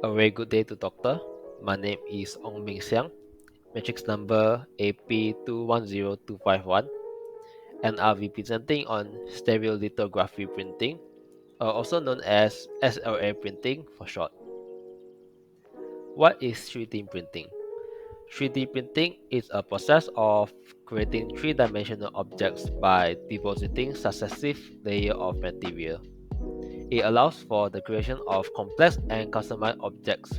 A very good day to doctor. My name is Ong Ming Xiang, matrix number AP210251, and I'll be presenting on stereolithography printing, also known as SLA printing for short. What is 3D printing? 3D printing is a process of creating three-dimensional objects by depositing successive layers of material. It allows for the creation of complex and customized objects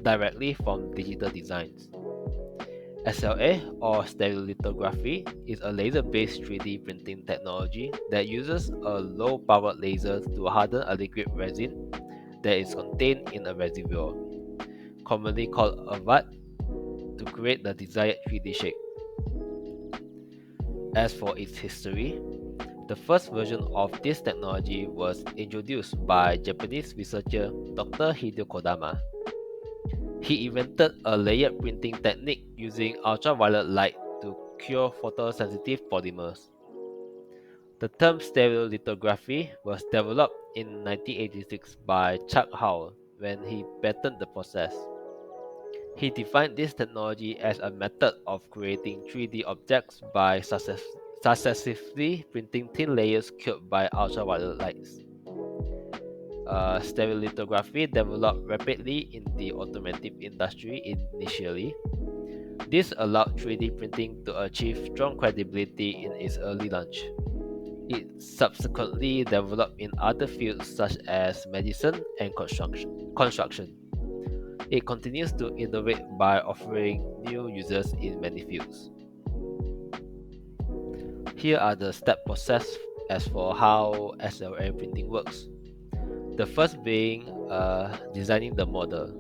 directly from digital designs. SLA or stereolithography is a laser-based 3D printing technology that uses a low-powered laser to harden a liquid resin that is contained in a reservoir, commonly called a vat, to create the desired 3D shape. As for its history, the first version of this technology was introduced by Japanese researcher Dr. Hideo Kodama. He invented a layered printing technique using ultraviolet light to cure photosensitive polymers. The term stereolithography was developed in 1986 by Chuck Howell when he patented the process. He defined this technology as a method of creating 3D objects by successively printing thin layers cured by ultraviolet lights. Stereolithography developed rapidly in the automotive industry initially. This allowed 3D printing to achieve strong credibility in its early launch. It subsequently developed in other fields such as medicine and construction. It continues to innovate by offering new users in many fields. Here are the step process as for how SLA printing works. The first being designing the model.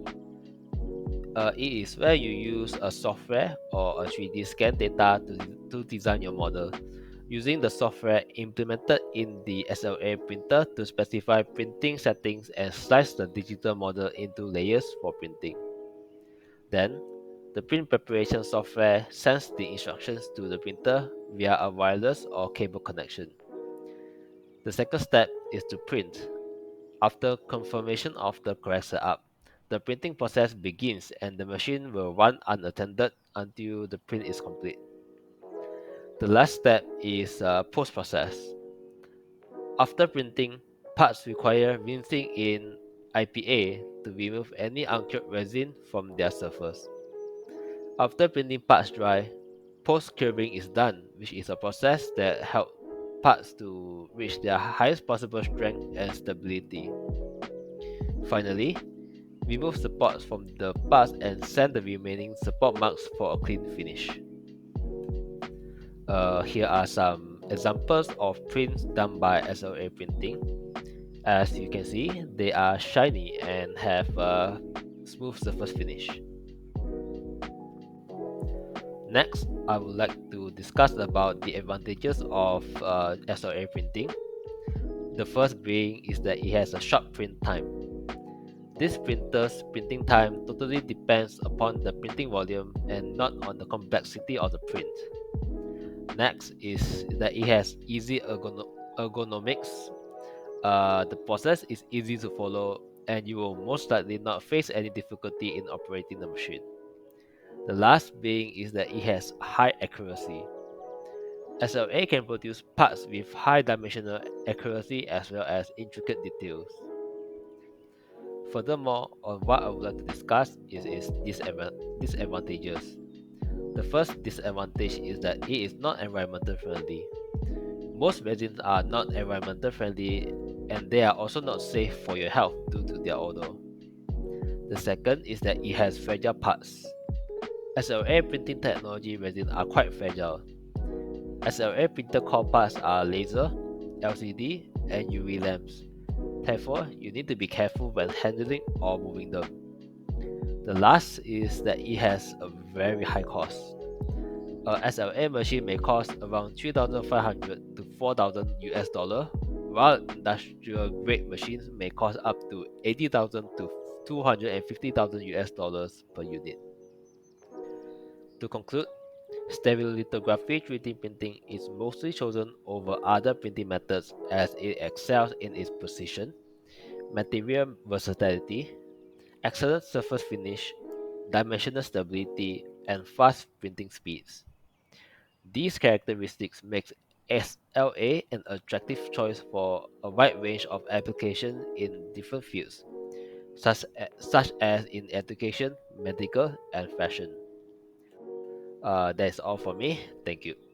It is where you use a software or a 3D scan data to design your model, using the software implemented in the SLA printer to specify printing settings and slice the digital model into layers for printing. Then, the print preparation software sends the instructions to the printer via a wireless or cable connection. The second step is to print. After confirmation of the correct setup, the printing process begins and the machine will run unattended until the print is complete. The last step is post-process. After printing, parts require rinsing in IPA to remove any uncured resin from their surface. After printing parts dry, post-curing is done, which is a process that helps parts to reach their highest possible strength and stability. Finally, remove supports from the parts and sand the remaining support marks for a clean finish. Here are some examples of prints done by SLA printing. As you can see, they are shiny and have a smooth surface finish. Next, I would like to discuss about the advantages of SLA printing. The first being is that it has a short print time. This printer's printing time totally depends upon the printing volume and not on the complexity of the print. Next is that it has easy ergonomics. The process is easy to follow and you will most likely not face any difficulty in operating the machine. The last being is that it has high accuracy. SLA can produce parts with high dimensional accuracy as well as intricate details. Furthermore, on what I would like to discuss is its disadvantages. The first disadvantage is that it is not environmental friendly. Most resins are not environmental friendly and they are also not safe for your health due to their odor. The second is that it has fragile parts. SLA printing technology resins are quite fragile. SLA printer core parts are laser, LCD, and UV lamps. Therefore, you need to be careful when handling or moving them. The last is that it has a very high cost. A SLA machine may cost around 3,500 to 4,000 US dollar, while industrial grade machines may cost up to 80,000 to 250,000 US dollars per unit. To conclude, stereolithography 3D printing is mostly chosen over other printing methods as it excels in its precision, material versatility, excellent surface finish, dimensional stability, and fast printing speeds. These characteristics make SLA an attractive choice for a wide range of applications in different fields, such as in education, medical, and fashion. That's all for me. Thank you.